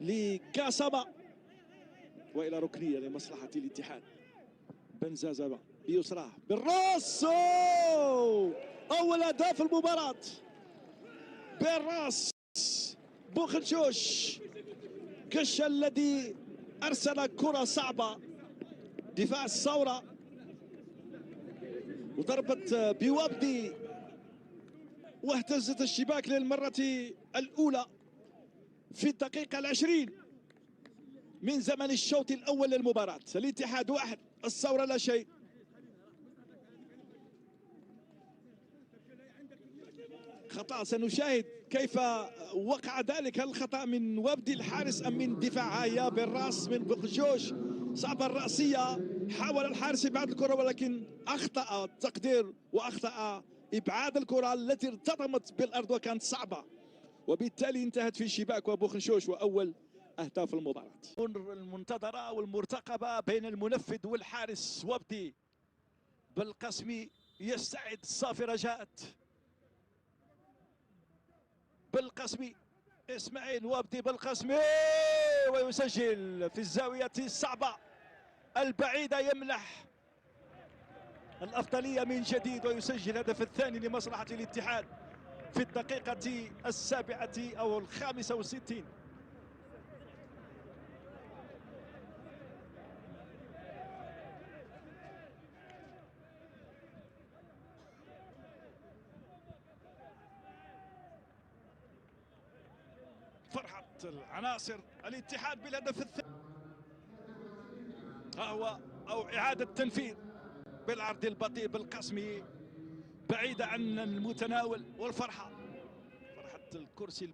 لكاسما والى ركنيه لمصلحه الاتحاد. بنزازا بيسراه بالراس، اول اهداف المباراه بالراس. بوخنشوش كش الذي ارسل كره صعبه، دفاع الثوره، وضربه بوابدي واهتزت الشباك للمره الاولى في الدقيقه العشرين من زمن الشوط الاول للمباراه. الاتحاد 1 الثوره لا شيء. خطأ، سنشاهد كيف وقع ذلك الخطأ من وابدي الحارس ام من دفاعها بالراس من بوخنشوش. صعبة الرأسية، حاول الحارس ابعاد الكرة ولكن اخطأ التقدير واخطأ ابعاد الكرة التي ارتطمت بالارض وكانت صعبة، وبالتالي انتهت في شباك وبوخنشوش واول اهداف المباراة المنتظرة والمرتقبة بين المنفذ والحارس. وابدي بالقسمي يستعد، الصافرة جاءت بالقسمي، اسماعيل وابدي بالقسمي ويسجل في الزاوية الصعبة البعيدة، يمنح الأفضلية من جديد ويسجل الهدف الثاني لمصلحة الاتحاد في الدقيقة السابعة أو 65. فرحة العناصر الاتحاد بالهدف الثاني، هو أو إعادة تنفيذ بالعرض البطيء بالقسمي بعيدة عن المتناول، والفرحة فرحة الكرسي